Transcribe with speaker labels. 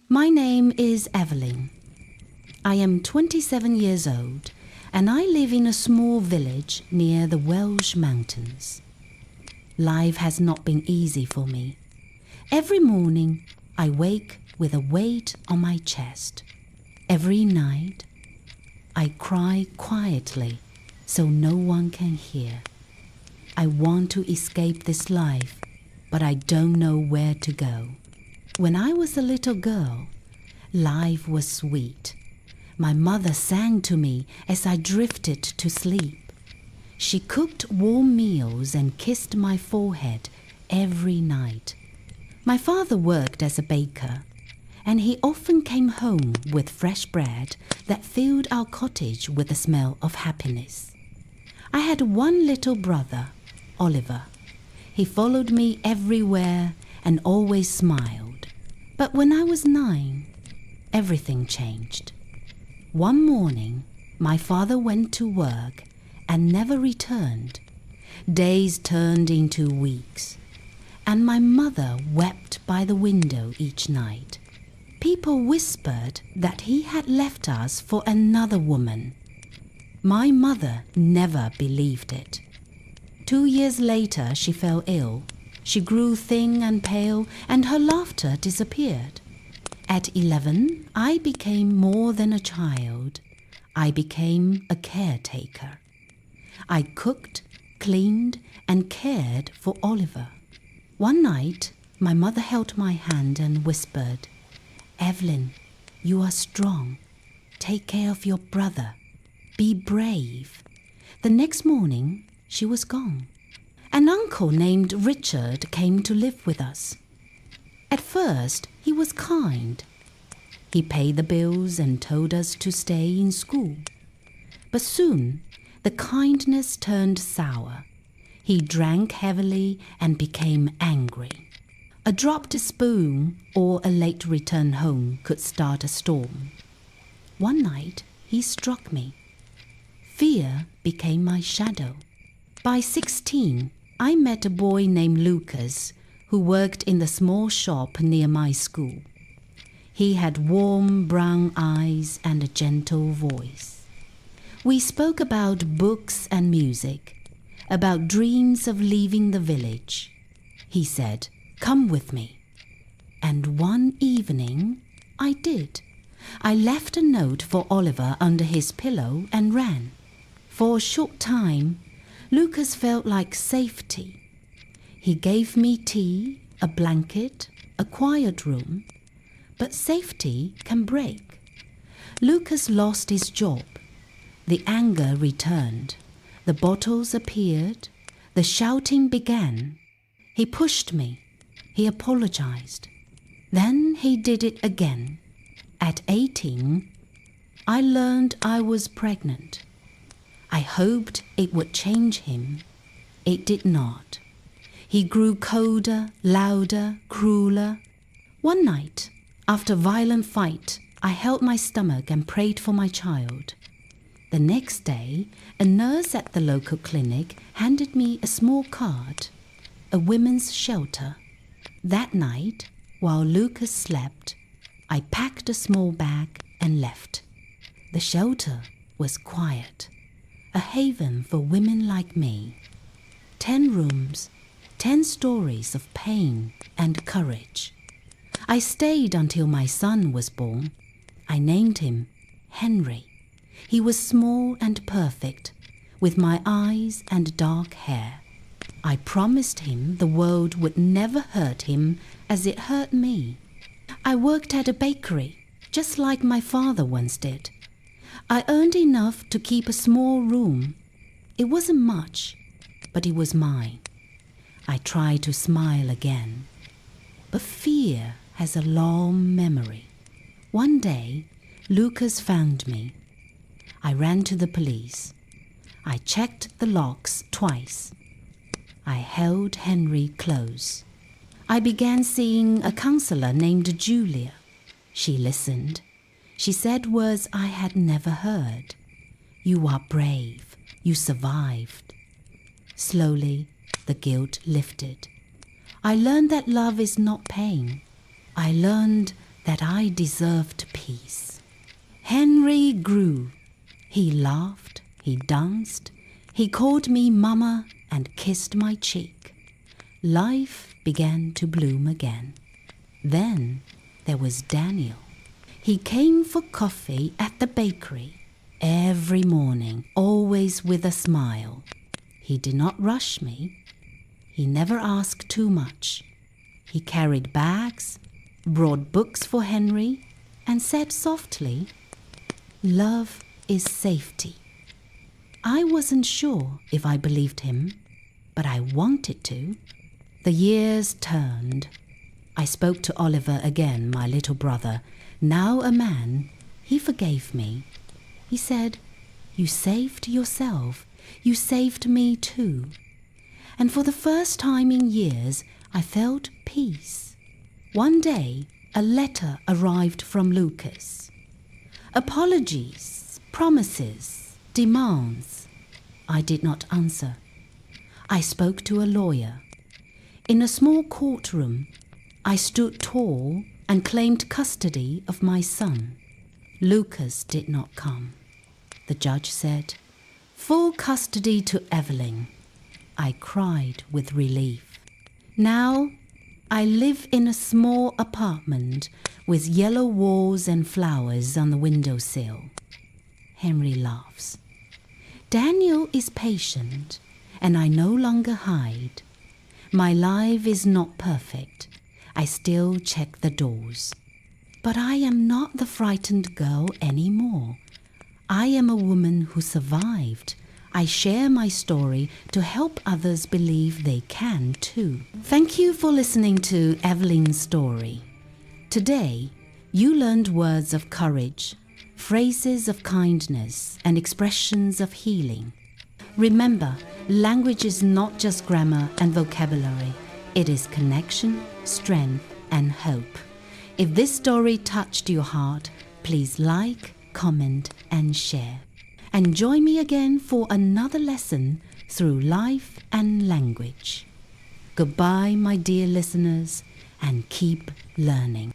Speaker 1: My name is Evelyn. I am 27 years old and I live in a small village near the Welsh mountains. Life has not been easy for me. Every morning I wake with a weight on my chest. Every night I cry quietly so no one can hear. I want to escape this life, but I don't know where to go. When I was a little girl, life was sweet. My mother sang to me as I drifted to sleep. She cooked warm meals and kissed my forehead every night. My father worked as a baker, and he often came home with fresh bread that filled our cottage with the smell of happiness. I had one little brother, Oliver. He followed me everywhere and always smiled. But when I was 9, everything changed. One morning, my father went to work and never returned. Days turned into weeks, and my mother wept by the window each night. People whispered that he had left us for another woman. My mother never believed it. 2 years later, she fell ill. She grew thin and pale, and her laughter disappeared. At 11, I became more than a child. I became a caretaker. I cooked, cleaned, and cared for Oliver. One night, my mother held my hand and whispered, "Evelyn, you are strong. Take care of your brother. Be brave." The next morning, she was gone. An uncle named Richard came to live with us. At first, he was kind. He paid the bills and told us to stay in school. But soon, the kindness turned sour. He drank heavily and became angry. A dropped spoon or a late return home could start a storm. One night, he struck me. Fear became my shadow. By 16, I met a boy named Lucas who worked in the small shop near my school. He had warm brown eyes and a gentle voice. We spoke about books and music, about dreams of leaving the village. He said, "Come with me." And one evening, I did. I left a note for Oliver under his pillow and ran. For a short time, Lucas felt like safety. He gave me tea, a blanket, a quiet room. But safety can break. Lucas lost his job. The anger returned. The bottles appeared. The shouting began. He pushed me. He apologized. Then he did it again. At 18, I learned I was pregnant. I hoped it would change him. It did not. He grew colder, louder, crueler. One night, after a violent fight, I held my stomach and prayed for my child. The next day, a nurse at the local clinic handed me a small card, a women's shelter. That night, while Lucas slept, I packed a small bag and left. The shelter was quiet, a haven for women like me. 10 rooms, 10 stories of pain and courage. I stayed until my son was born. I named him Henry. He was small and perfect, with my eyes and dark hair. I promised him the world would never hurt him as it hurt me. I worked at a bakery, just like my father once did. I earned enough to keep a small room. It wasn't much, but it was mine. I tried to smile again. But fear has a long memory. One day, Lucas found me. I ran to the police. I checked the locks twice. I held Henry close. I began seeing a counselor named Julia. She listened. She said words I had never heard. "You are brave. You survived." Slowly, the guilt lifted. I learned that love is not pain. I learned that I deserved peace. Henry grew. He laughed, he danced, he called me Mama and kissed my cheek. Life began to bloom again. Then there was Daniel. He came for coffee at the bakery every morning, always with a smile. He did not rush me. He never asked too much. He carried bags, brought books for Henry, and said softly, "Love is safety." I wasn't sure if I believed him, but I wanted to. The years turned. I spoke to Oliver again, my little brother. Now a man, he forgave me. He said, "You saved yourself. You saved me too." And for the first time in years, I felt peace. One day, a letter arrived from Lucas. Apologies, promises, demands. I did not answer. I spoke to a lawyer. In a small courtroom, I stood tall and claimed custody of my son. Lucas did not come. The judge said, "Full custody to Evelyn." I cried with relief. Now I live in a small apartment with yellow walls and flowers on the windowsill. Henry laughs. Daniel is patient, and I no longer hide. My life is not perfect. I still check the doors. But I am not the frightened girl anymore. I am a woman who survived. I share my story to help others believe they can too. Thank you for listening to Evelyn's story. Today, you learned words of courage, phrases of kindness, and expressions of healing. Remember, language is not just grammar and vocabulary. It is connection, strength, and hope. If this story touched your heart, please like, comment, and share. And join me again for another lesson through life and language. Goodbye, my dear listeners, and keep learning.